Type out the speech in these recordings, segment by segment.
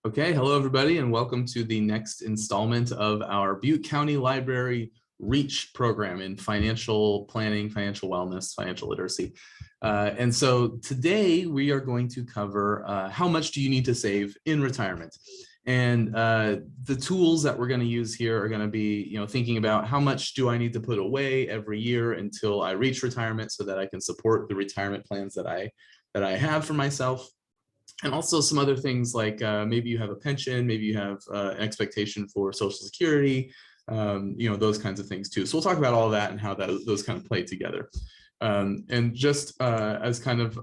Okay, hello everybody, and welcome to the next installment of our Butte County Library REACH program in financial planning, financial wellness, financial literacy. And so today we are going to cover how much do you need to save in retirement. And the tools that we're going to use here are going to be, thinking about how much do I need to put away every year until I reach retirement so that I can support the retirement plans that I have for myself. And also some other things like maybe you have a pension, maybe you have an expectation for Social Security, those kinds of things too. So we'll talk about all of that and how those kind of play together. And just as kind of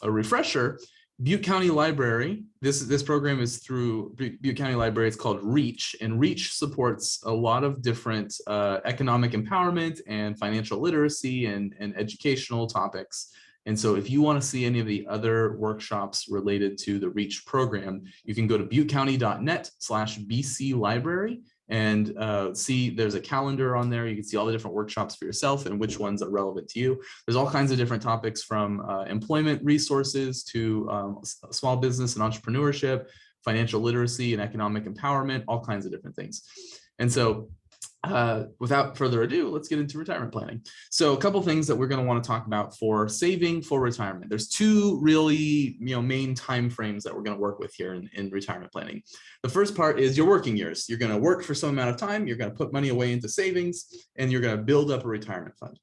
a refresher, Butte County Library, this program is through Butte County Library. It's called REACH, and REACH supports a lot of different economic empowerment and financial literacy and educational topics. And so if you want to see any of the other workshops related to the REACH program, you can go to buttecounty.net/BC Library and see there's a calendar on there. You can see all the different workshops for yourself and which ones are relevant to you. There's all kinds of different topics from employment resources to small business and entrepreneurship, financial literacy and economic empowerment, all kinds of different things. And so without further ado, let's get into retirement planning. So a couple things that we're going to want to talk about for saving for retirement. There's two really main time frames that we're going to work with here in retirement planning. The first part is your working years. You're going to work for some amount of time, you're going to put money away into savings, and you're going to build up a retirement fund.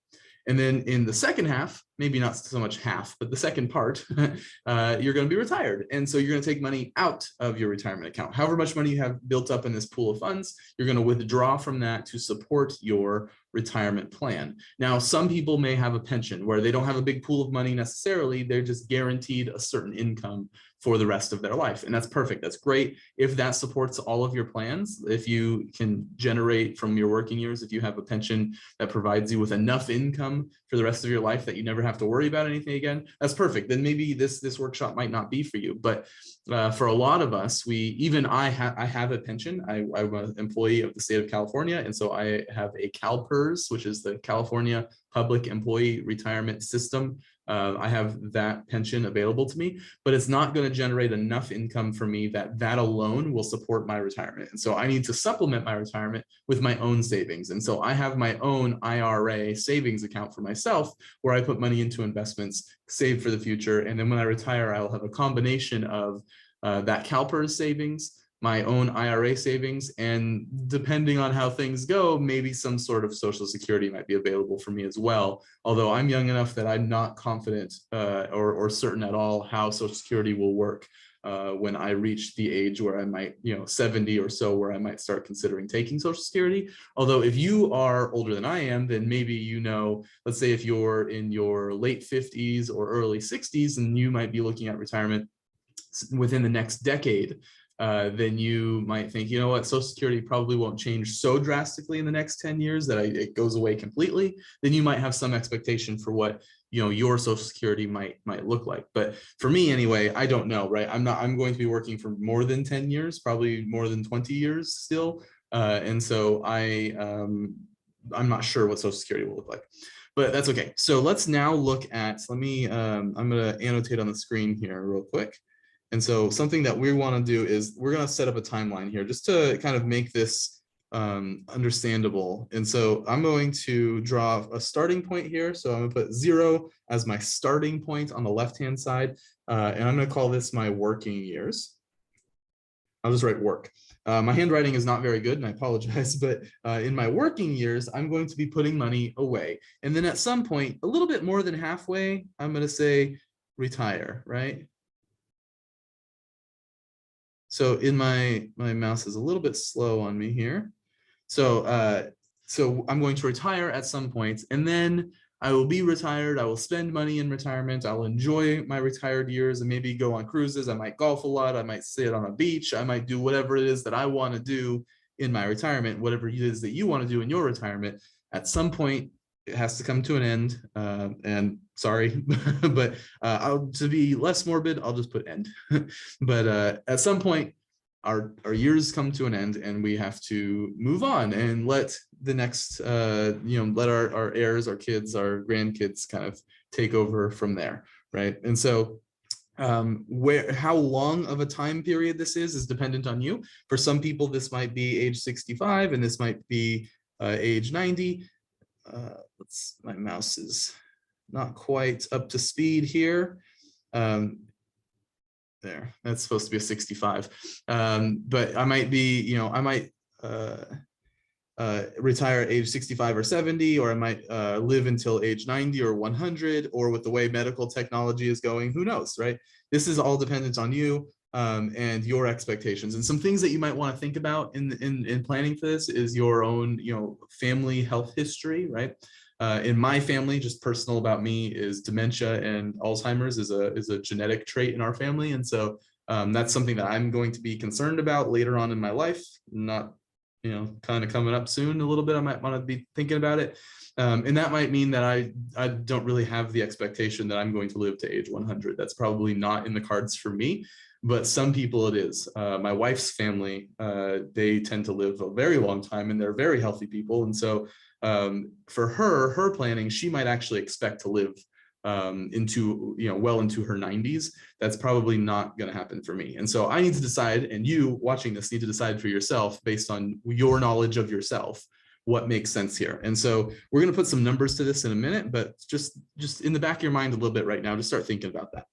And then in the second half, maybe not so much half, but the second part, you're going to be retired. And so you're going to take money out of your retirement account. However much money you have built up in this pool of funds, you're going to withdraw from that to support your retirement plan. Now, some people may have a pension where they don't have a big pool of money necessarily. They're just guaranteed a certain income for the rest of their life. And that's perfect. That's great. If that supports all of your plans, if you can generate from your working years, if you have a pension that provides you with enough income for the rest of your life that you never have to worry about anything again, that's perfect. Then maybe this workshop might not be for you. But for a lot of us, I have a pension. I'm an employee of the state of California. And so I have a CalPERS, which is the California Public Employee Retirement System. I have that pension available to me, but it's not going to generate enough income for me that alone will support my retirement. And so I need to supplement my retirement with my own savings. And so I have my own IRA savings account for myself where I put money into investments, save for the future. And then when I retire, I'll have a combination of that CalPERS savings, my own IRA savings, and depending on how things go, maybe some sort of Social Security might be available for me as well. Although I'm young enough that I'm not confident or certain at all how Social Security will work when I reach the age where I might, 70 or so, where I might start considering taking Social Security. Although if you are older than I am, then maybe, let's say if you're in your late 50s or early 60s, and you might be looking at retirement within the next decade, then you might think, you know what, Social Security probably won't change so drastically in the next 10 years that it goes away completely. Then you might have some expectation for what your Social Security might look like. But for me anyway, I don't know, right? I'm going to be working for more than 10 years, probably more than 20 years still. And so I'm not sure what Social Security will look like. But that's okay. So let's now look at, I'm going to annotate on the screen here real quick. And so something that we want to do is we're going to set up a timeline here just to kind of make this understandable. And so I'm going to draw a starting point here. So I'm going to put 0 as my starting point on the left-hand side. And I'm going to call this my working years. I'll just write work. My handwriting is not very good, and I apologize, but in my working years, I'm going to be putting money away. And then at some point, a little bit more than halfway, I'm going to say retire, right? So in my mouse is a little bit slow on me here. So so I'm going to retire at some point, and then I will be retired. I will spend money in retirement. I'll enjoy my retired years and maybe go on cruises. I might golf a lot. I might sit on a beach. I might do whatever it is that I want to do in my retirement, whatever it is that you want to do in your retirement. At some point, it has to come to an end, and sorry, but to be less morbid, I'll just put end. But at some point, our years come to an end, and we have to move on and let the next, let our heirs, our kids, our grandkids kind of take over from there, right? And so How long of a time period this is dependent on you. For some people, this might be age 65, and this might be age 90. My mouse is not quite up to speed here. There, that's supposed to be a 65. But I might be, I might retire at age 65 or 70, or I might live until age 90 or 100, or with the way medical technology is going, who knows, right? This is all dependent on you and your expectations. And some things that you might want to think about in planning for this is your own, family health history, right? In my family, just personal about me, is dementia and Alzheimer's is a genetic trait in our family. And so that's something that I'm going to be concerned about later on in my life, not kind of coming up soon a little bit. I might want to be thinking about it. And that might mean that I don't really have the expectation that I'm going to live to age 100. That's probably not in the cards for me, but some people it is. My wife's family, they tend to live a very long time, and they're very healthy people. And so for her planning, she might actually expect to live into well into her 90s. That's probably not going to happen for me. And so I need to decide, and you watching this need to decide for yourself based on your knowledge of yourself, what makes sense here. And so we're going to put some numbers to this in a minute, but just in the back of your mind a little bit right now, just start thinking about that.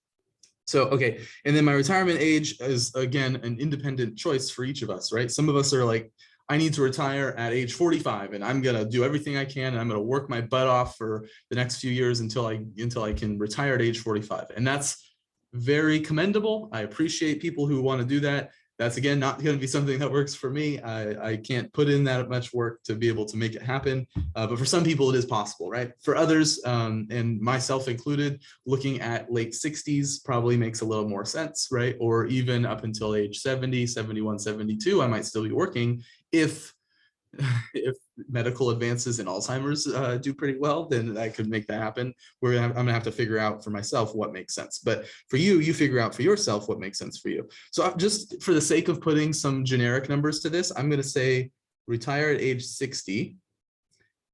So, okay. And then my retirement age is, again, an independent choice for each of us, right? Some of us are like, I need to retire at age 45, and I'm going to do everything I can, and I'm going to work my butt off for the next few years until I can retire at age 45. And that's very commendable. I appreciate people who want to do that. That's, again, not going to be something that works for me. I can't put in that much work to be able to make it happen. But for some people, it is possible, right? For others, and myself included, looking at late 60s probably makes a little more sense, right? Or even up until age 70, 71, 72, I might still be working. If medical advances in Alzheimer's do pretty well, then I could make that happen. I'm gonna have to figure out for myself what makes sense. But for you, you figure out for yourself what makes sense for you. So just for the sake of putting some generic numbers to this, I'm gonna say retire at age 60.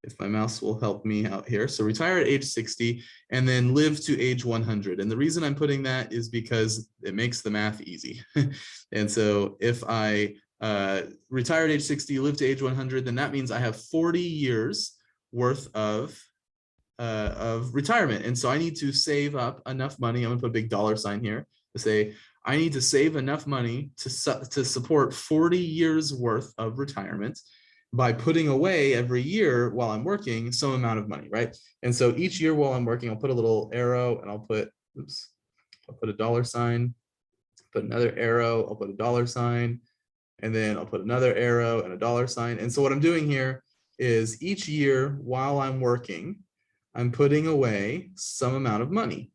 If my mouse will help me out here. So retire at age 60 and then live to age 100. And the reason I'm putting that is because it makes the math easy. And so if I retire at age 60, live to age 100, then that means I have 40 years worth of retirement. And so I need to save up enough money. I'm gonna put a big dollar sign here to say I need to save enough money to support 40 years worth of retirement by putting away every year while I'm working some amount of money, right? And so each year while I'm working, I'll put a little arrow, and I'll put a dollar sign, put another arrow, I'll put a dollar sign, and then I'll put another arrow and a dollar sign. And so what I'm doing here is each year while I'm working, I'm putting away some amount of money.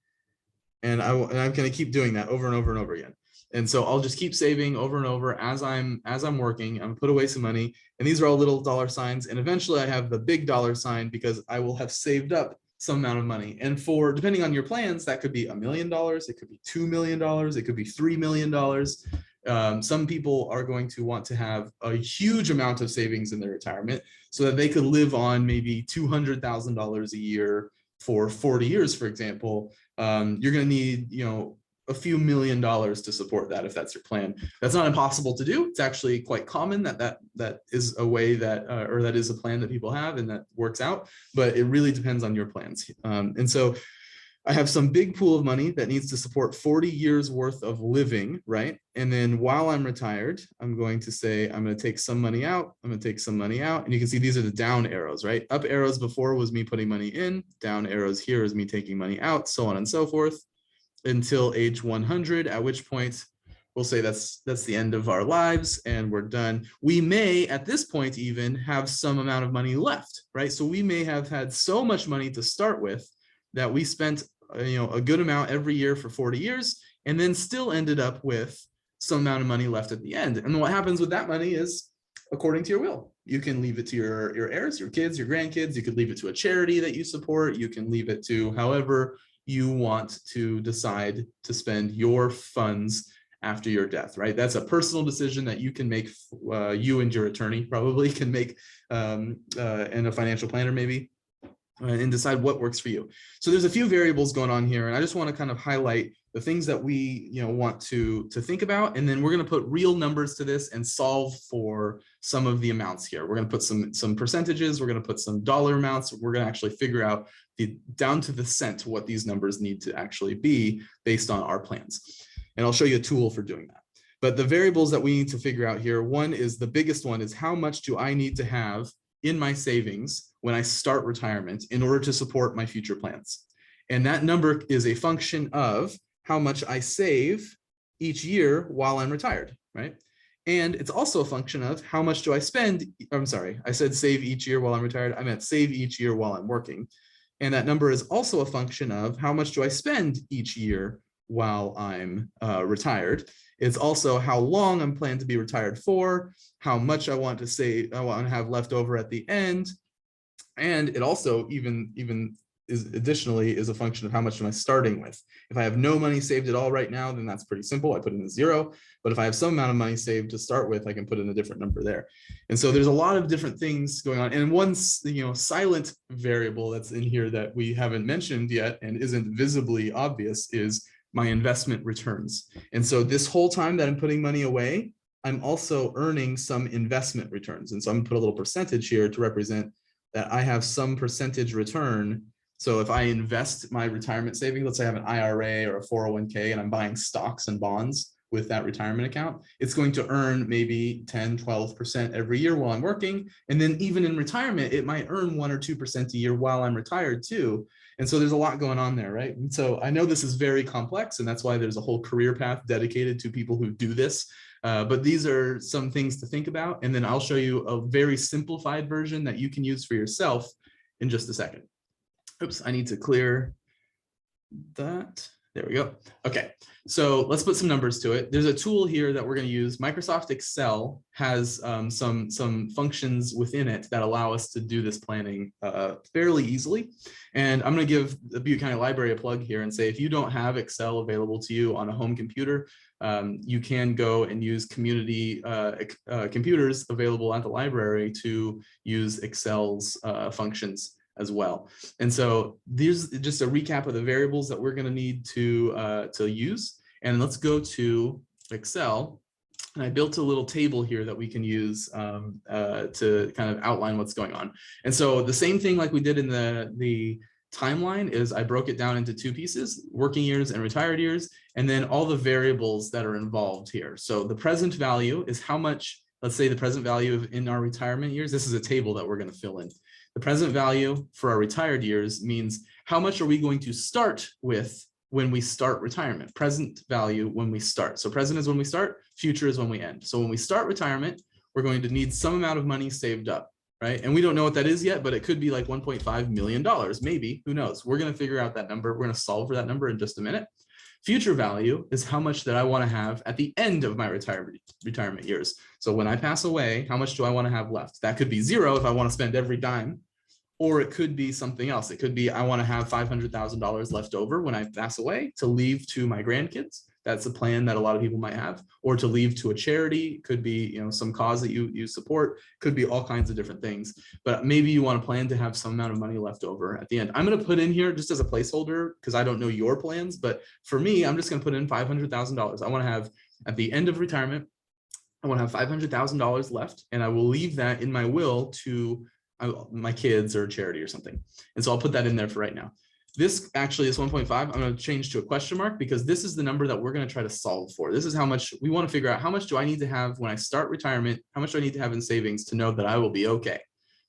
And I'm going to keep doing that over and over and over again. And so I'll just keep saving over and over as I'm working. I'm put away some money, and these are all little dollar signs. And eventually I have the big dollar sign because I will have saved up some amount of money. And depending on your plans, that could be $1 million, it could be $2 million, it could be $3 million. Some people are going to want to have a huge amount of savings in their retirement so that they could live on maybe $200,000 a year for 40 years, for example. You're going to need, a few $1 million to support that if that's your plan. That's not impossible to do. It's actually quite common that is a way that, or that is a plan that people have and that works out, but it really depends on your plans. And so I have some big pool of money that needs to support 40 years worth of living, right? And then while I'm retired, I'm going to say, I'm going to take some money out. I'm going to take some money out. And you can see these are the down arrows, right? Up arrows before was me putting money in. Down arrows here is me taking money out, so on and so forth, until age 100, at which point we'll say that's the end of our lives and we're done. We may, at this point, even have some amount of money left, right? So we may have had so much money to start with that we spent a good amount every year for 40 years and then still ended up with some amount of money left at the end. And what happens with that money is according to your will. You can leave it to your heirs, your kids, your grandkids. You could leave it to a charity that you support. You can leave it to however you want to decide to spend your funds after your death, right? That's a personal decision that you can make. You and your attorney probably can make, and a financial planner maybe, and decide what works for you. So there's a few variables going on here, and I just want to kind of highlight the things that we want to think about, and then we're going to put real numbers to this and solve for some of the amounts here. We're going to put some percentages, we're going to put some dollar amounts, we're going to actually figure out down to the cent what these numbers need to actually be based on our plans. And I'll show you a tool for doing that. But the variables that we need to figure out here, one is, the biggest one is, how much do I need to have in my savings when I start retirement in order to support my future plans? And that number is a function of how much I save each year while I'm retired, right? And it's also a function of how much do I spend. I'm sorry, I said save each year while I'm retired. I meant save each year while I'm working. And that number is also a function of how much do I spend each year while I'm retired. It's also how long I'm planning to be retired for, how much I want to save, I want to have left over at the end. And it also even additionally is a function of how much am I starting with. If I have no money saved at all right now, then that's pretty simple. I put in a 0. But if I have some amount of money saved to start with, I can put in a different number there. And so there's a lot of different things going on. And one silent variable that's in here that we haven't mentioned yet and isn't visibly obvious is my investment returns. And so this whole time that I'm putting money away, I'm also earning some investment returns. And so I'm gonna put a little percentage here to represent that I have some percentage return. So if I invest my retirement savings, let's say I have an IRA or a 401k and I'm buying stocks and bonds with that retirement account, it's going to earn maybe 10, 12% every year while I'm working. And then even in retirement, it might earn 1 or 2% a year while I'm retired too. And so there's a lot going on there, right? And so I know this is very complex, and that's why there's a whole career path dedicated to people who do this. But these are some things to think about. And then I'll show you a very simplified version that you can use for yourself in just a second. Oops, I need to clear that. There we go. Okay, so let's put some numbers to it. There's a tool here that we're going to use. Microsoft Excel has some functions within it that allow us to do this planning fairly easily. And I'm going to give the Butte County Library a plug here and say, if you don't have Excel available to you on a home computer, you can go and use community computers available at the library to use Excel's functions as well. And so there's just a recap of the variables that we're going to need to use. And let's go to Excel. And I built a little table here that we can use to kind of outline what's going on. And so the same thing like we did in the timeline is I broke it down into 2 pieces, working years and retired years, and then all the variables that are involved here. So the present value is how much, let's say the present value in our retirement years, this is a table that we're going to fill in. The present value for our retired years means how much are we going to start with when we start retirement. Present value when we start. So present is when we start, future is when we end. So when we start retirement, we're going to need some amount of money saved up, right? And we don't know what that is yet, but it could be like $1.5 million, maybe, who knows? We're going to figure out that number. We're going to solve for that number in just a minute. Future value is how much that I want to have at the end of my retirement years. So when I pass away, how much do I want to have left? That could be 0 if I want to spend every dime, or it could be something else. It could be I want to have $500,000 left over when I pass away to leave to my grandkids. That's a plan that a lot of people might have, or to leave to a charity. It could be, some cause that you support. Could be all kinds of different things. But maybe you want to plan to have some amount of money left over at the end. I'm going to put in here just as a placeholder because I don't know your plans, but for me, I'm just going to put in $500,000. I want to have at the end of retirement, I want to have $500,000 left, and I will leave that in my will to my kids or charity or something. And so I'll put that in there for right now. This actually is 1.5. I'm going to change to a question mark because this is the number that we're going to try to solve for. This is how much we want to figure out. How much do I need to have when I start retirement? How much do I need to have in savings to know that I will be okay?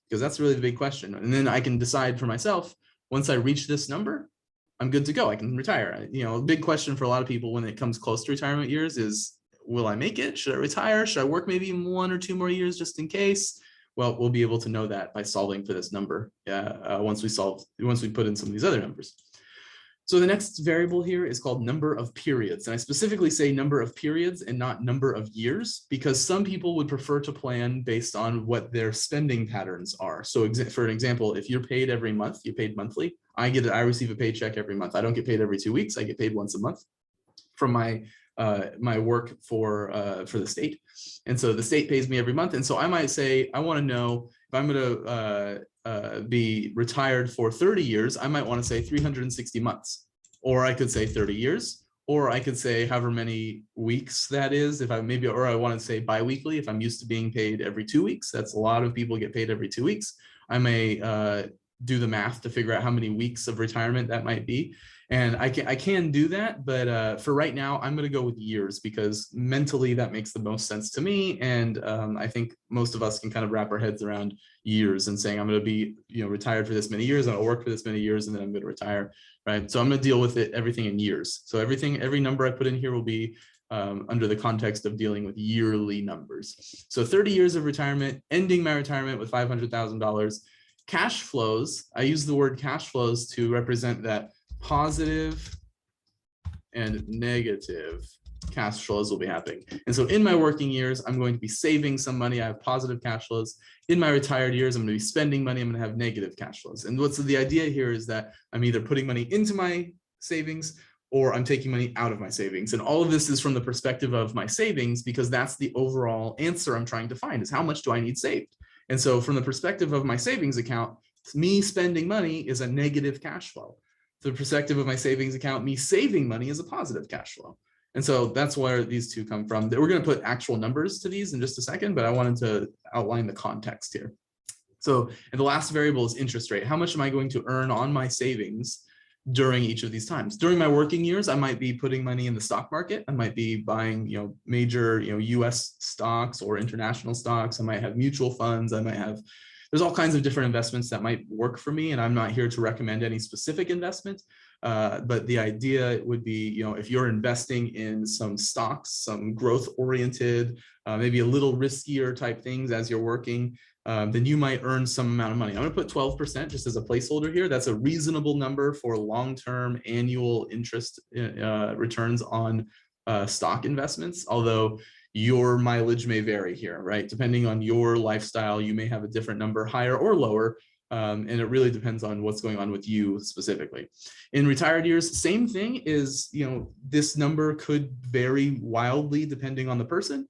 Because that's really the big question. And then I can decide for myself, once I reach this number, I'm good to go. I can retire. A big question for a lot of people when it comes close to retirement years is, will I make it? Should I retire? Should I work maybe 1 or 2 more years just in case? Well, we'll be able to know that by solving for this number once we put in some of these other numbers. So the next variable here is called number of periods. And I specifically say number of periods and not number of years, because some people would prefer to plan based on what their spending patterns are. So for an example, if you're paid every month, you paid monthly, I receive a paycheck every month. I don't get paid every 2 weeks. I get paid once a month from my work for the state. And so the state pays me every month. And so I might say, I want to know if I'm going to be retired for 30 years, I might want to say 360 months, or I could say 30 years, or I could say however many weeks that is, if I maybe, or I want to say biweekly, if I'm used to being paid every 2 weeks. That's a lot of people get paid every 2 weeks. I may do the math to figure out how many weeks of retirement that might be. And I can do that, but for right now, I'm going to go with years because mentally that makes the most sense to me. And I think most of us can kind of wrap our heads around years and saying, I'm going to be, retired for this many years, and I'll work for this many years, and then I'm going to retire, right? So I'm going to deal with everything in years. So every number I put in here will be under the context of dealing with yearly numbers. So 30 years of retirement, ending my retirement with $500,000. Cash flows, I use the word cash flows to represent that positive and negative cash flows will be happening. And so in my working years, I'm going to be saving some money. I have positive cash flows. In my retired years, I'm going to be spending money. I'm going to have negative cash flows. And what's the idea here is that I'm either putting money into my savings or I'm taking money out of my savings. And all of this is from the perspective of my savings, because that's the overall answer I'm trying to find, is how much do I need saved? And so from the perspective of my savings account, me spending money is a negative cash flow. The perspective of my savings account, me saving money is a positive cash flow. And so that's where these two come from. We're going to put actual numbers to these in just a second, but I wanted to outline the context here. So, and the last variable is interest rate. How much am I going to earn on my savings during each of these times? During my working years, I might be putting money in the stock market. I might be buying, major, US stocks or international stocks. I might have mutual funds. There's all kinds of different investments that might work for me, and I'm not here to recommend any specific investment. But the idea would be, if you're investing in some stocks, some growth-oriented, maybe a little riskier type things as you're working, then you might earn some amount of money. I'm going to put 12% just as a placeholder here. That's a reasonable number for long-term annual interest returns on stock investments, although your mileage may vary here, right? Depending on your lifestyle, you may have a different number, higher or lower. And it really depends on what's going on with you specifically. In retired years, same thing is, this number could vary wildly depending on the person.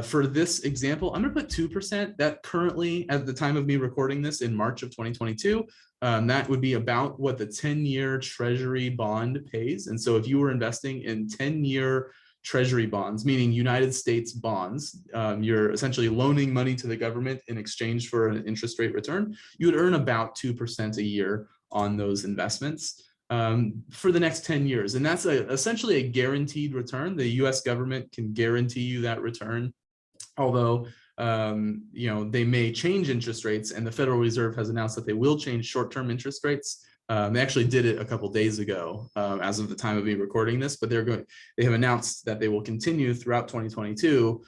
For this example, I'm going to put 2%. That currently, at the time of me recording this in March of 2022, that would be about what the 10-year Treasury bond pays. And so if you were investing in 10-year Treasury bonds, meaning United States bonds, you're essentially loaning money to the government in exchange for an interest rate return, you would earn about 2% a year on those investments for the next 10 years. And that's essentially a guaranteed return. The US government can guarantee you that return, although they may change interest rates, and the Federal Reserve has announced that they will change short-term interest rates. They actually did it a couple of days ago, as of the time of me recording this, but they have announced that they will continue throughout 2022,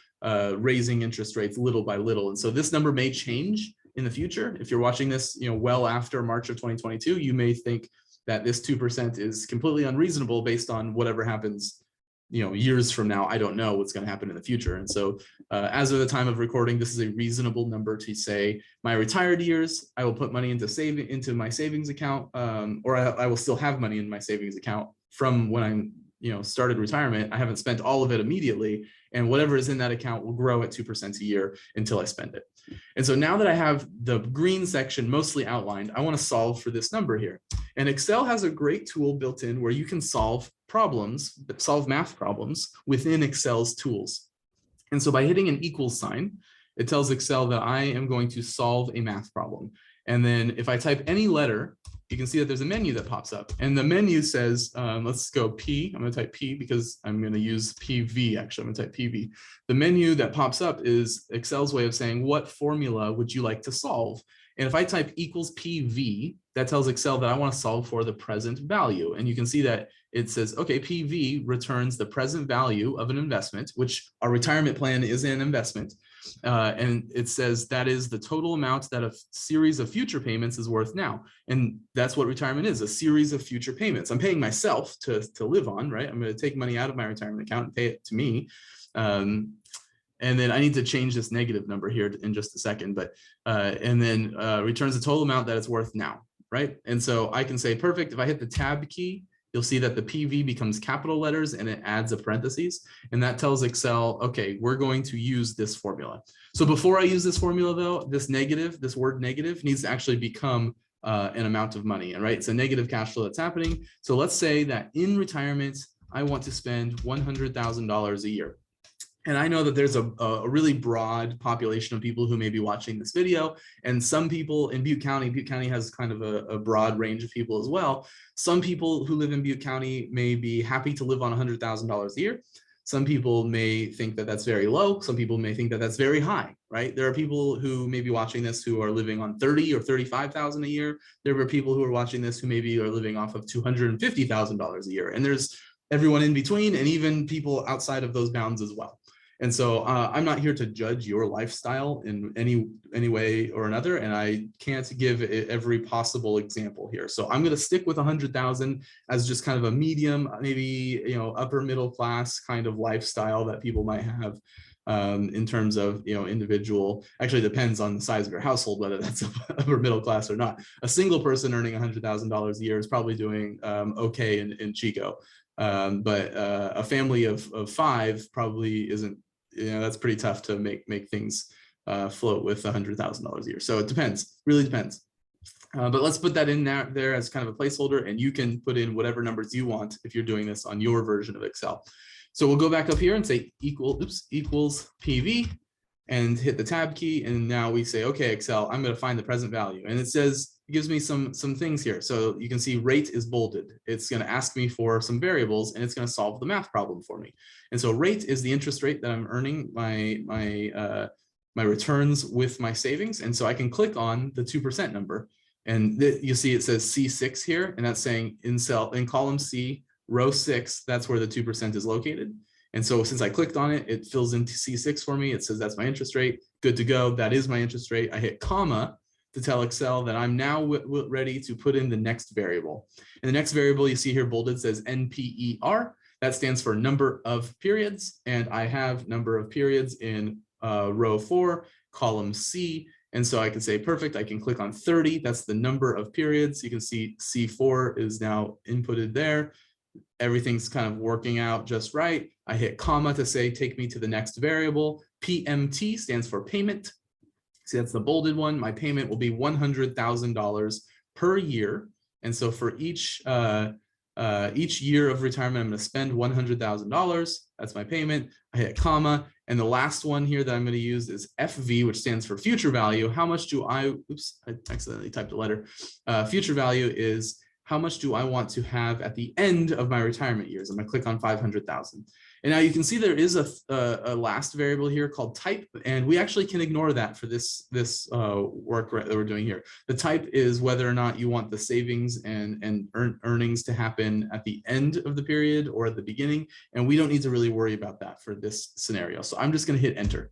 raising interest rates little by little. And so this number may change in the future. If you're watching this, well after March of 2022, you may think that this 2% is completely unreasonable based on whatever happens years from now. I don't know what's going to happen in the future. And so as of the time of recording, this is a reasonable number to say my retired years, I will put money into my savings account, or I will still have money in my savings account from when I'm started retirement. I haven't spent all of it immediately, and whatever is in that account will grow at 2% a year until I spend it. And so now that I have the green section mostly outlined, I want to solve for this number here. And Excel has a great tool built in where you can solve math problems within Excel's tools. And so by hitting an equals sign, it tells Excel that I am going to solve a math problem. And then if I type any letter, you can see that there's a menu that pops up, and the menu says, let's go P. I'm going to type P because I'm going to use PV. Actually, I'm going to type PV. The menu that pops up is Excel's way of saying, what formula would you like to solve? And if I type equals PV, that tells Excel that I want to solve for the present value. And you can see that it says, okay, PV returns the present value of an investment, which our retirement plan is an investment. And it says that is the total amount that a series of future payments is worth now. And that's what retirement is, a series of future payments. I'm paying myself to live on, right? I'm going to take money out of my retirement account and pay it to me. And then I need to change this negative number here in just a second, but and then returns the total amount that it's worth now, right? And so I can say, perfect, if I hit the tab key, you'll see that the PV becomes capital letters and it adds a parentheses. And that tells Excel, okay, we're going to use this formula. So before I use this formula though, this word negative needs to actually become an amount of money, right? It's a negative cash flow that's happening. So let's say that in retirement, I want to spend $100,000 a year. And I know that there's a really broad population of people who may be watching this video, and some people in Butte County has kind of a broad range of people as well. Some people who live in Butte County may be happy to live on $100,000 a year. Some people may think that that's very low. Some people may think that that's very high, right? There are people who may be watching this who are living on $30,000 or $35,000 a year. There are people who are watching this who maybe are living off of $250,000 a year. And there's everyone in between, and even people outside of those bounds as well. And so I'm not here to judge your lifestyle in any way or another, and I can't give every possible example here. So I'm going to stick with 100,000 as just kind of a medium, maybe upper middle class kind of lifestyle that people might have in terms of individual. Actually depends on the size of your household whether that's upper middle class or not. A single person earning $100,000 a year is probably doing okay in Chico. But a family of 5 probably isn't, that's pretty tough to make things float with $100,000 a year. So it depends, really depends. But let's put that in there as kind of a placeholder, and you can put in whatever numbers you want if you're doing this on your version of Excel. So we'll go back up here and say equals PV and hit the tab key. And now we say, okay, Excel, I'm going to find the present value. And it gives me some things here. So you can see rate is bolded. It's going to ask me for some variables, and it's going to solve the math problem for me. And so rate is the interest rate that I'm earning my returns with my savings. And so I can click on the 2% number, and you see it says C6 here, and that's saying in column C, row 6, that's where the 2% is located. And so since I clicked on it, it fills into C6 for me. It says that's my interest rate. Good to go. That is my interest rate. I hit comma to tell Excel that I'm now ready to put in the next variable. And the next variable you see here bolded says NPER. That stands for number of periods. And I have number of periods in row 4, column C. And so I can say, perfect, I can click on 30. That's the number of periods. You can see C4 is now inputted there. Everything's kind of working out just right. I hit comma to say, take me to the next variable. PMT stands for payment. See, that's the bolded one. My payment will be $100,000 per year. And so for each year of retirement, I'm going to spend $100,000. That's my payment. I hit comma. And the last one here that I'm going to use is FV, which stands for future value. How much do I accidentally typed a letter. Future value is how much do I want to have at the end of my retirement years? I'm going to click on 500,000. And now you can see there is a last variable here called type, and we actually can ignore that for this work that we're doing here. The type is whether or not you want the savings and earnings to happen at the end of the period or at the beginning, and we don't need to really worry about that for this scenario. So I'm just going to hit enter.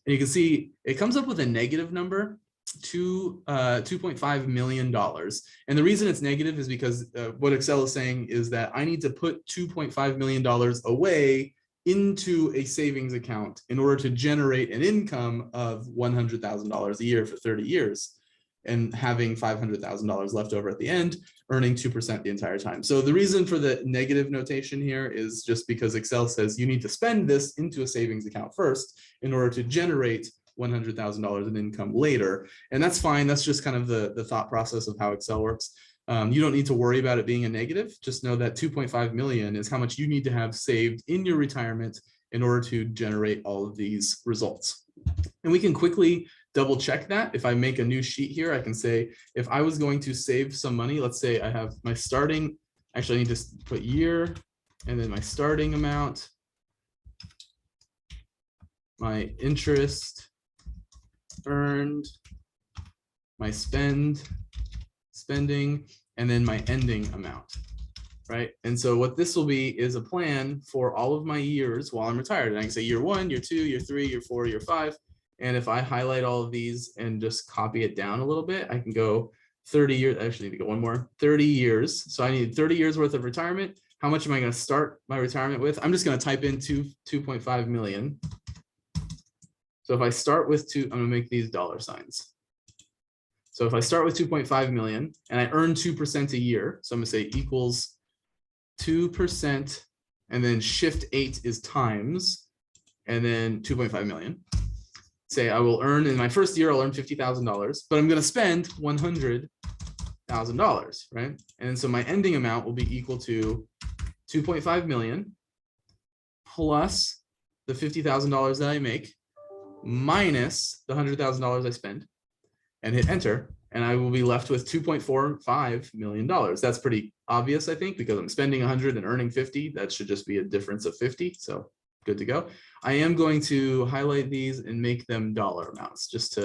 And you can see it comes up with a negative number, $2.5 million. And the reason it's negative is because what Excel is saying is that I need to put $2.5 million away into a savings account in order to generate an income of $100,000 a year for 30 years and having $500,000 left over at the end, earning 2% the entire time. So the reason for the negative notation here is just because Excel says you need to spend this into a savings account first in order to generate $100,000 in income later. And that's fine. That's just kind of the thought process of how Excel works. You don't need to worry about it being a negative. Just know that 2.5 million is how much you need to have saved in your retirement in order to generate all of these results. And we can quickly double check that. If I make a new sheet here, I can say, if I was going to save some money, let's say I have my starting, actually I need to put year and then my starting amount, my interest earned, my spending, and then my ending amount, right? And so what this will be is a plan for all of my years while I'm retired. And I can say year 1, year 2, year 3, year 4, year 5. And if I highlight all of these and just copy it down a little bit, I can go 30 years. I actually need to go one more, 30 years. So I need 30 years worth of retirement. How much am I going to start my retirement with? I'm just going to type in 2.5 million. So if I start with I'm going to make these dollar signs. So if I start with 2.5 million and I earn 2% a year, so I'm going to say equals 2%, and then shift 8 is times, and then 2.5 million. Say I will earn, in my first year, I'll earn $50,000, but I'm going to spend $100,000, right? And so my ending amount will be equal to 2.5 million plus the $50,000 that I make minus the $100,000 I spend, and hit enter, and I will be left with $2.45 million. That's pretty obvious, I think, because I'm spending 100 and earning 50. That should just be a difference of 50. So good to go. I am going to highlight these and make them dollar amounts just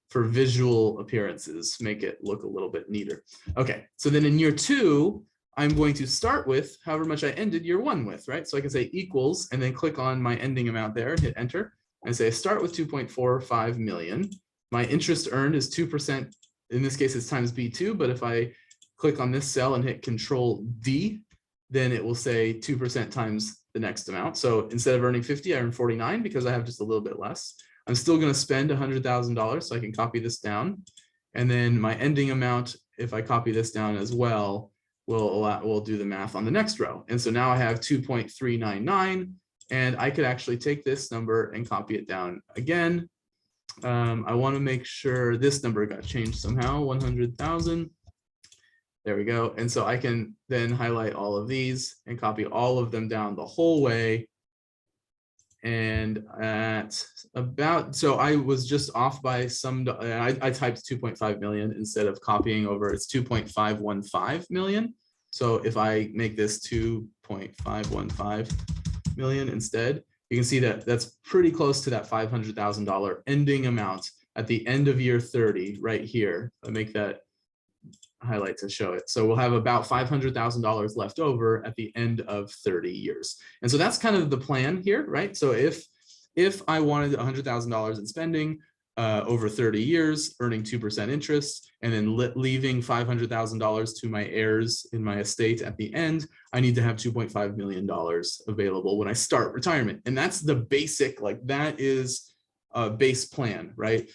for visual appearances, make it look a little bit neater. Okay, so then in year 2, I'm going to start with however much I ended year 1 with, right? So I can say equals and then click on my ending amount there, hit enter, and say I start with 2.45 million. My interest earned is 2%. In this case, it's times B2, but if I click on this cell and hit Control D, then it will say 2% times the next amount. So instead of earning 50, I earn 49 because I have just a little bit less. I'm still going to spend $100,000, so I can copy this down. And then my ending amount, if I copy this down as well, will do the math on the next row. And so now I have 2.399, and I could actually take this number and copy it down again. I want to make sure this number got changed somehow, 100,000. There we go. And so I can then highlight all of these and copy all of them down the whole way. And at about, so I was just off by some, I typed 2.5 million instead of copying over, it's 2.515 million. So if I make this 2.515 million instead, you can see that that's pretty close to that $500,000 ending amount at the end of year 30 right here. I make that highlight to show it. So we'll have about $500,000 left over at the end of 30 years. And so that's kind of the plan here, right? So if I wanted $100,000 in spending over 30 years, earning 2% interest, and then leaving $500,000 to my heirs in my estate at the end, I need to have $2.5 million available when I start retirement. And that's the basic, like that is a base plan, right?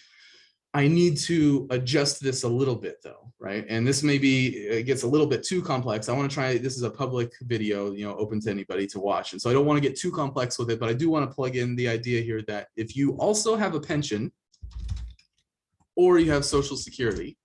I need to adjust this a little bit though, right? And this maybe it gets a little bit too complex. I want to try, this is a public video, you know, open to anybody to watch. And so I don't want to get too complex with it, but I do want to plug in the idea here that if you also have a pension or you have Social Security,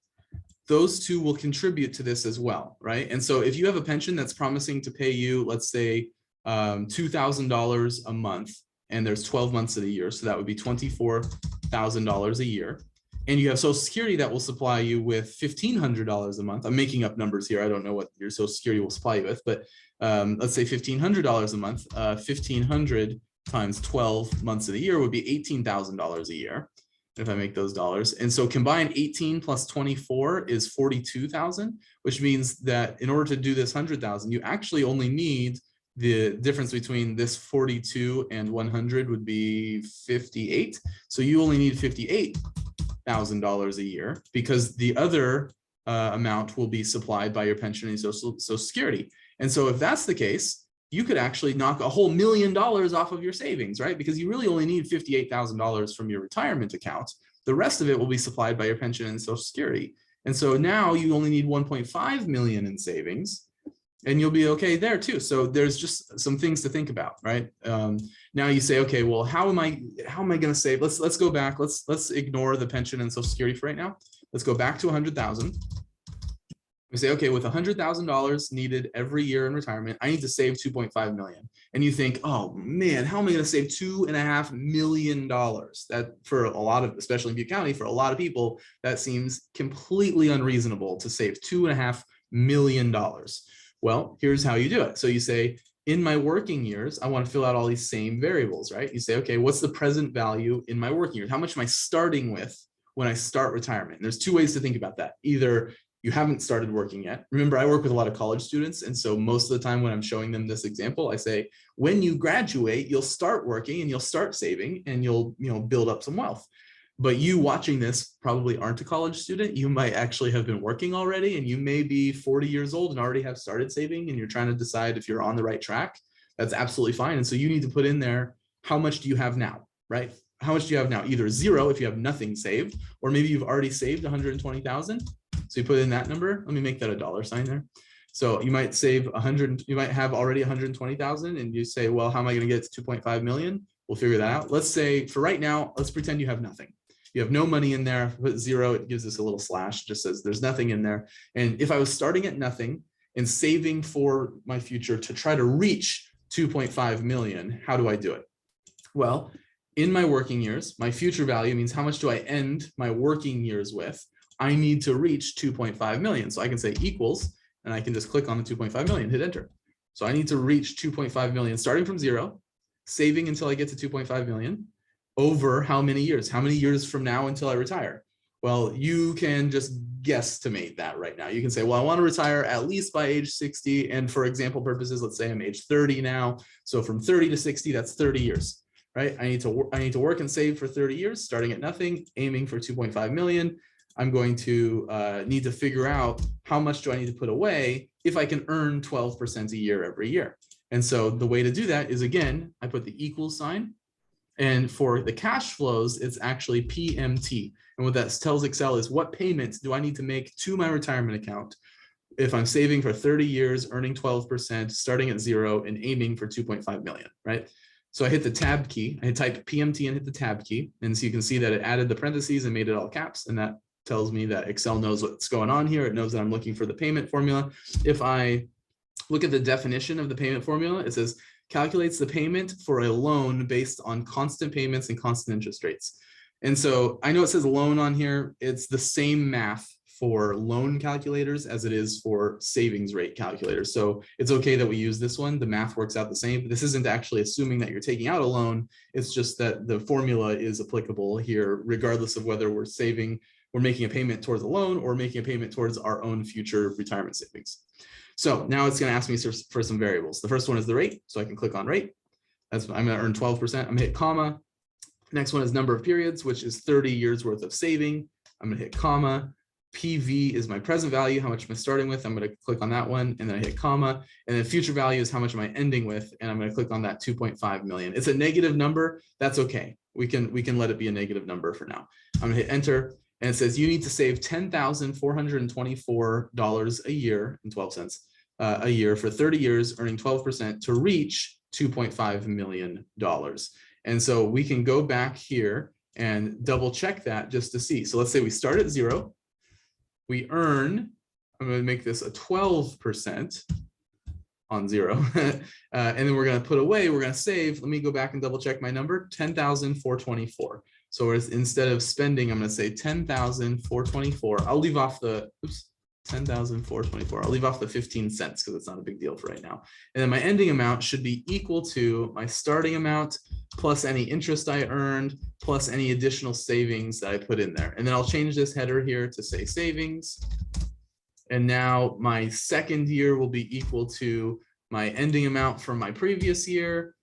those two will contribute to this as well, right? And so if you have a pension that's promising to pay you, let's say $2,000 a month, and there's 12 months of the year, so that would be $24,000 a year. And you have Social Security that will supply you with $1,500 a month. I'm making up numbers here. I don't know what your Social Security will supply you with, but let's say $1,500 a month. 1,500 times 12 months of the year would be $18,000 a year, if I make those dollars. And so combined 18 plus 24 is 42,000, which means that in order to do this 100,000, you actually only need the difference between this 42 and 100 would be 58. So you only need $58,000 a year because the other amount will be supplied by your pension and Social Security. And so if that's the case, you could actually knock a whole $1 million off of your savings, right? Because you really only need $58,000 from your retirement account. The rest of it will be supplied by your pension and Social Security. And so now you only need 1.5 million in savings, and you'll be okay there too. So there's just some things to think about, right? Now you say, okay, well, how am I going to save? Let's go back. Let's ignore the pension and Social Security for right now. Let's go back to 100,000. We say, okay, with $100,000 needed every year in retirement, I need to save 2.5 million. And you think, oh man, how am I going to save $2.5 million? That for a lot of, especially in Butte County, for a lot of people, that seems completely unreasonable to save $2.5 million. Well, here's how you do it. So you say, in my working years, I want to fill out all these same variables, right? You say, okay, what's the present value in my working years? How much am I starting with when I start retirement? And there's two ways to think about that. Either you haven't started working yet. Remember, I work with a lot of college students. And so most of the time when I'm showing them this example, I say, when you graduate, you'll start working and you'll start saving and you'll build up some wealth. But you watching this probably aren't a college student. You might actually have been working already, and you may be 40 years old and already have started saving, and you're trying to decide if you're on the right track. That's absolutely fine. And so you need to put in there, how much do you have now, right? How much do you have now? Either zero if you have nothing saved, or maybe you've already saved 120,000. So you put in that number. Let me make that a dollar sign there. So you might save 100, you might have already 120,000, and you say, well, how am I going to get to 2.5 million? We'll figure that out. Let's say for right now, let's pretend you have nothing. You have no money in there. Put zero, it gives us a little slash, just says there's nothing in there. And if I was starting at nothing and saving for my future to try to reach 2.5 million, how do I do it? Well, in my working years, my future value means how much do I end my working years with? I need to reach 2.5 million. So I can say equals, and I can just click on the 2.5 million, hit enter. So I need to reach 2.5 million, starting from 0, saving until I get to 2.5 million, over how many years? How many years from now until I retire? Well, you can just guesstimate that right now. You can say, well, I want to retire at least by age 60. And for example purposes, let's say I'm age 30 now. So from 30 to 60, that's 30 years, right? I need to work and save for 30 years, starting at nothing, aiming for 2.5 million. I'm going to need to figure out how much do I need to put away if I can earn 12% a year every year. And so the way to do that is, again, I put the equal sign. And for the cash flows, it's actually PMT. And what that tells Excel is what payments do I need to make to my retirement account if I'm saving for 30 years, earning 12%, starting at 0 and aiming for 2.5 million, right? So I hit the tab key, I type PMT and hit the tab key. And so you can see that it added the parentheses and made it all caps. And that tells me that Excel knows what's going on here. It knows that I'm looking for the payment formula. If I look at the definition of the payment formula, it says calculates the payment for a loan based on constant payments and constant interest rates. And so I know it says loan on here. It's the same math for loan calculators as it is for savings rate calculators. So it's okay that we use this one. The math works out the same, but this isn't actually assuming that you're taking out a loan. It's just that the formula is applicable here, regardless of whether we're making a payment towards a loan or making a payment towards our own future retirement savings. So now it's going to ask me for some variables. The first one is the rate. So I can click on rate. I'm going to earn 12%. I'm going to hit comma. Next one is number of periods, which is 30 years worth of saving. I'm going to hit comma. PV is my present value. How much am I starting with? I'm going to click on that one and then I hit comma. And then future value is how much am I ending with? And I'm going to click on that 2.5 million. It's a negative number. That's okay. We can let it be a negative number for now. I'm going to hit enter. And it says you need to save $10,424 a year and 12 cents a year for 30 years, earning 12% to reach $2.5 million. And so we can go back here and double check that just to see. So let's say we start at 0. We earn, I'm going to make this a 12% on 0. And then we're going to put away, we're going to save. Let me go back and double check my number, 10,424. So instead of spending, I'm going to say 10,424. I'll leave off the, 10,424. I'll leave off the 15 cents because it's not a big deal for right now. And then my ending amount should be equal to my starting amount plus any interest I earned plus any additional savings that I put in there. And then I'll change this header here to say savings. And now my second year will be equal to my ending amount from my previous year.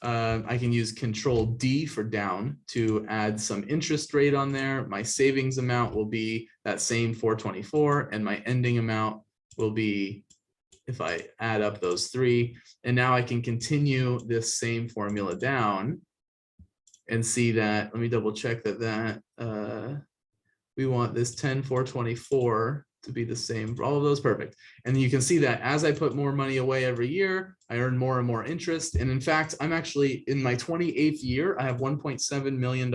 I can use Control D for down to add some interest rate on there. My savings amount will be that same 424, and my ending amount will be, if I add up those three, and now I can continue this same formula down and see that, let me double check that we want this 10,424 to be the same for all of those. Perfect. And you can see that as I put more money away every year, I earn more and more interest. And in fact, I'm actually in my 28th year, I have $1.7 million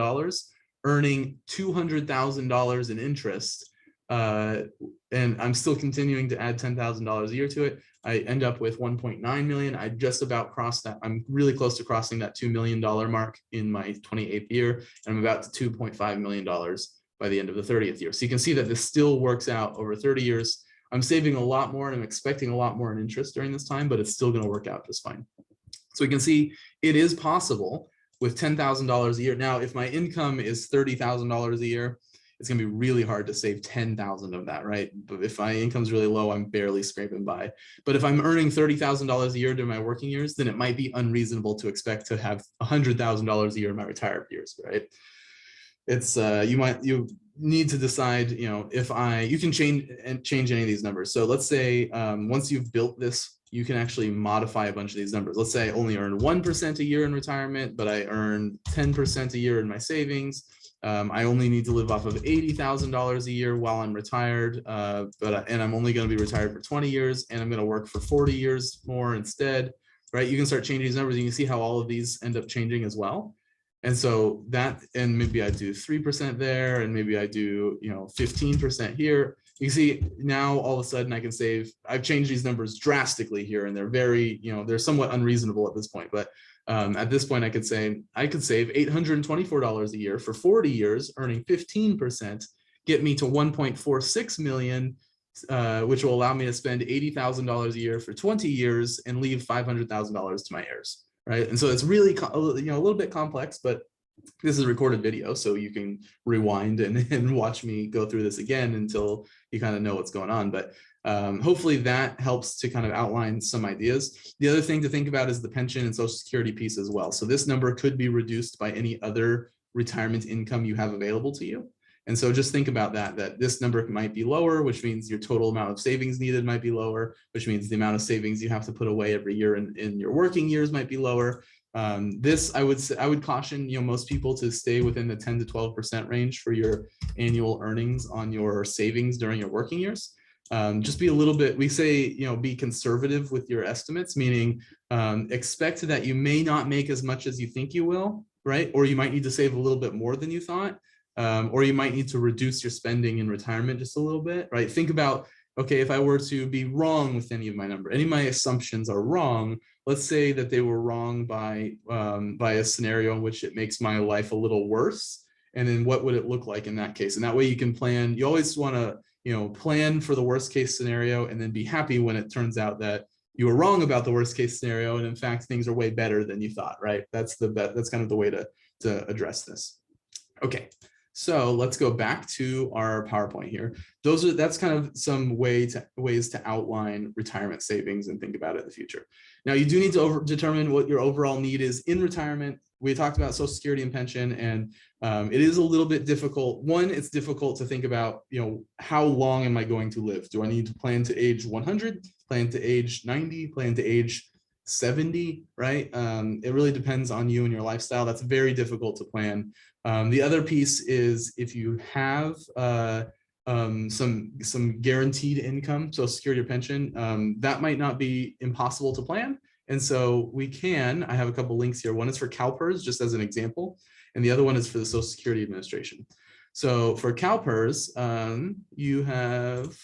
earning $200,000 in interest. And I'm still continuing to add $10,000 a year to it. I end up with 1.9 million. I just about crossed that. I'm really close to crossing that $2 million mark in my 28th year. And I'm about to $2.5 million by the end of the 30th year. So you can see that this still works out over 30 years. I'm saving a lot more and I'm expecting a lot more in interest during this time, but it's still going to work out just fine. So we can see it is possible with $10,000 a year. Now, if my income is $30,000 a year, it's going to be really hard to save 10,000 of that, right? But if my income's really low, I'm barely scraping by. But if I'm earning $30,000 a year during my working years, then it might be unreasonable to expect to have $100,000 a year in my retired years, right? It's you need to decide, you can change any of these numbers. So let's say once you've built this, you can actually modify a bunch of these numbers. Let's say I only earn 1% a year in retirement, but I earn 10% a year in my savings. I only need to live off of $80,000 a year while I'm retired, and I'm only going to be retired for 20 years, and I'm going to work for 40 years more instead, right? You can start changing these numbers. You can see how all of these end up changing as well. And so and maybe I do 3% there, and maybe I do 15% here. you see now all of a sudden I can save, I've changed these numbers drastically here, and they're very, they're somewhat unreasonable at this point, but at this point I could save $824 a year for 40 years, earning 15%, get me to 1.46 million, which will allow me to spend $80,000 a year for 20 years and leave $500,000 to my heirs, right? And so it's really, a little bit complex, but this is a recorded video, so you can rewind and watch me go through this again until you kind of know what's going on. But hopefully that helps to kind of outline some ideas. The other thing to think about is the pension and Social Security piece as well. So this number could be reduced by any other retirement income you have available to you. And so just think about that this number might be lower, which means your total amount of savings needed might be lower, which means the amount of savings you have to put away every year in your working years might be lower. This I would caution most people to stay within the 10 to 12% range for your annual earnings on your savings during your working years. Just be a little bit, we say, be conservative with your estimates, meaning expect that you may not make as much as you think you will, right? Or you might need to save a little bit more than you thought, or you might need to reduce your spending in retirement just a little bit, right? Think about, okay, if I were to be wrong with any of my numbers, any of my assumptions are wrong, let's say that they were wrong by a scenario in which it makes my life a little worse. And then what would it look like in that case? And that way you can plan, you always want to, plan for the worst case scenario and then be happy when it turns out that you were wrong about the worst case scenario. And in fact, things are way better than you thought, right? That's kind of the way to address this. Okay. So let's go back to our PowerPoint here. That's kind of some ways to outline retirement savings and think about it in the future. Now you do need to determine what your overall need is in retirement. We talked about Social Security and pension, and it is a little bit difficult. One, it's difficult to think about, how long am I going to live? Do I need to plan to age 100, plan to age 90, plan to age 70, right? It really depends on you and your lifestyle. That's very difficult to plan. The other piece is if you have some guaranteed income, Social Security or pension, that might not be impossible to plan. And so I have a couple links here. One is for CalPERS, just as an example, and the other one is for the Social Security Administration. So for CalPERS, you have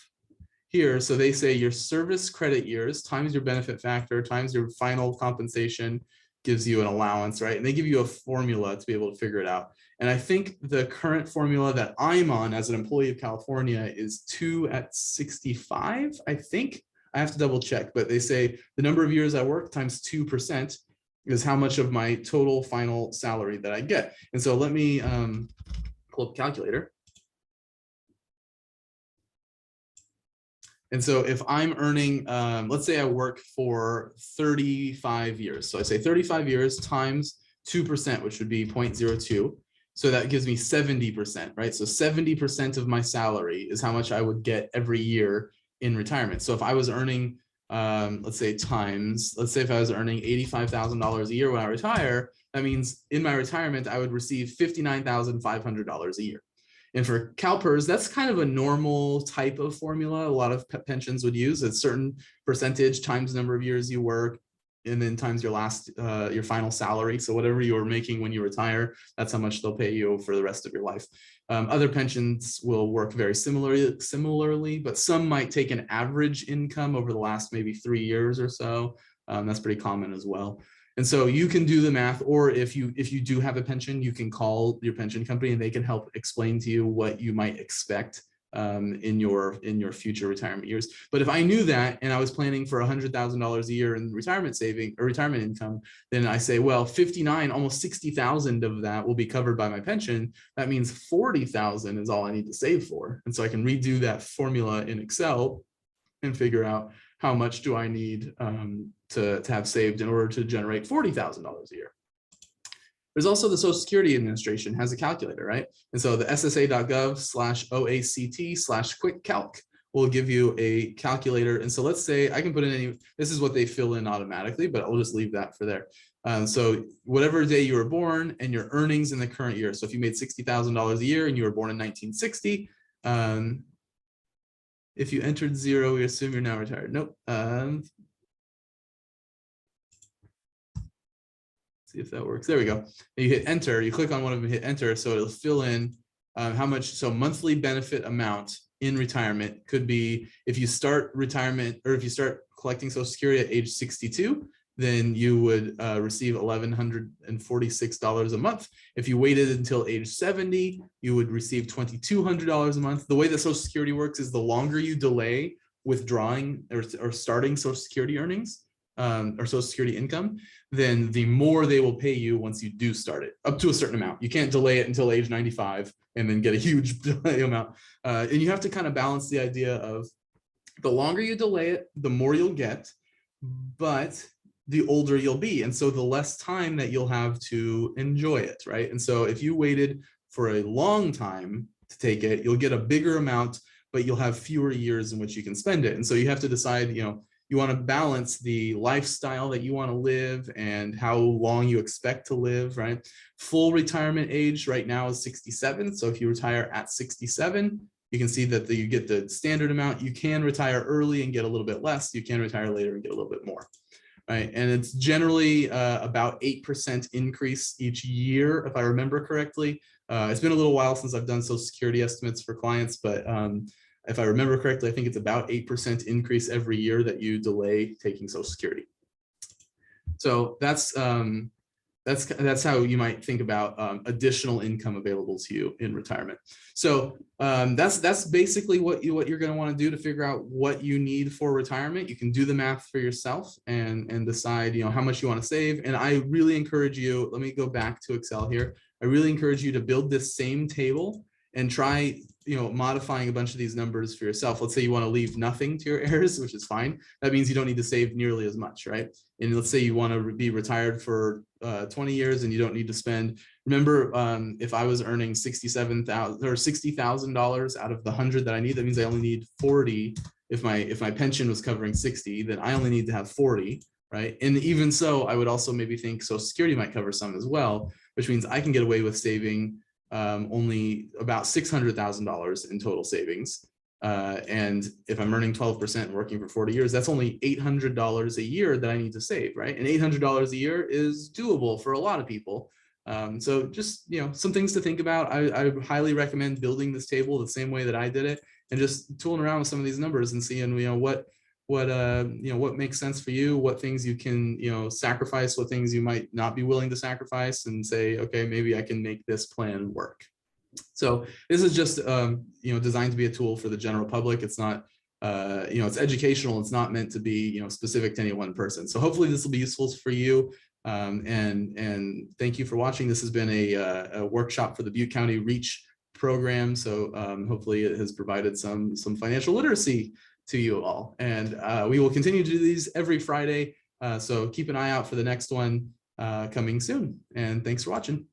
here, so they say your service credit years times your benefit factor times your final compensation gives you an allowance, right? And they give you a formula to be able to figure it out. And I think the current formula that I'm on as an employee of California is 2 at 65, I think. I have to double check, but they say the number of years I work times 2% is how much of my total final salary that I get. And so let me pull up a calculator. And so if I'm earning, let's say I work for 35 years. So I say 35 years times 2%, which would be 0.02. So that gives me 70%, right? So 70% of my salary is how much I would get every year in retirement. So if I was earning, let's say if I was earning $85,000 a year when I retire, that means in my retirement, I would receive $59,500 a year. And for CalPERS, that's kind of a normal type of formula. A lot of pensions would use a certain percentage times the number of years you work, and then times your final salary. So whatever you're making when you retire, that's how much they'll pay you for the rest of your life. Other pensions will work very similarly, but some might take an average income over the last maybe 3 years or so. That's pretty common as well. And so you can do the math, or if you do have a pension, you can call your pension company and they can help explain to you what you might expect in your future retirement years. But if I knew that and I was planning for $100,000 a year in retirement saving or retirement income, then I say, well, 59, almost 60,000 of that will be covered by my pension. That means 40,000 is all I need to save for. And so I can redo that formula in Excel and figure out how much do I need to have saved in order to generate $40,000 a year. There's also the Social Security Administration has a calculator, right? And so the ssa.gov/OACT/quick-calc will give you a calculator. And so let's say I can put in this is what they fill in automatically, but I'll just leave that for there. So whatever day you were born and your earnings in the current year. So if you made $60,000 a year and you were born in 1960, if you entered 0, we assume you're now retired. Nope. See if that works. There we go. And you hit enter. You click on one of them, hit enter. So it'll fill in how much. So monthly benefit amount in retirement could be if you start retirement or if you start collecting Social Security at age 62, then you would receive $1,146 a month. If you waited until age 70, you would receive $2,200 a month. The way that Social Security works is the longer you delay withdrawing or starting Social Security earnings or Social Security income, then the more they will pay you once you do start it, up to a certain amount. You can't delay it until age 95 and then get a huge delay amount. And you have to kind of balance the idea of the longer you delay it, the more you'll get, but the older you'll be. And so the less time that you'll have to enjoy it, right? And so if you waited for a long time to take it, you'll get a bigger amount, but you'll have fewer years in which you can spend it. And so you have to decide, you want to balance the lifestyle that you want to live and how long you expect to live, right? Full retirement age right now is 67. So if you retire at 67, you can see that you get the standard amount. You can retire early and get a little bit less. You can retire later and get a little bit more. Right, and it's generally about 8% increase each year, if I remember correctly. It's been a little while since I've done Social Security estimates for clients, but if I remember correctly, I think it's about 8% increase every year that you delay taking Social Security. So that's how you might think about additional income available to you in retirement. So that's basically what you're going to want to do to figure out what you need for retirement. You can do the math for yourself and decide how much you want to save. And I really encourage you. Let me go back to Excel here. I really encourage you to build this same table and try modifying a bunch of these numbers for yourself. Let's say you want to leave nothing to your heirs, which is fine. That means you don't need to save nearly as much, right? And let's say you want to be retired for 20 years and you don't need to spend. Remember, if I was earning $67,000 or $60,000 out of the 100 that I need, that means I only need 40. If my pension was covering 60, then I only need to have 40, right? And even so, I would also maybe think Social Security might cover some as well, which means I can get away with saving only about $600,000 in total savings. And if I'm earning 12% and working for 40 years, that's only $800 a year that I need to save, right? And $800 a year is doable for a lot of people. So just, some things to think about. I highly recommend building this table the same way that I did it and just tooling around with some of these numbers and seeing, what makes sense for you, what things you can, sacrifice, what things you might not be willing to sacrifice, and say, okay, maybe I can make this plan work. So this is just, designed to be a tool for the general public. It's not, it's educational. It's not meant to be, specific to any one person. So hopefully this will be useful for you. And thank you for watching. This has been a workshop for the Butte County REACH program. So hopefully it has provided some financial literacy to you all. And we will continue to do these every Friday. So keep an eye out for the next one coming soon. And thanks for watching.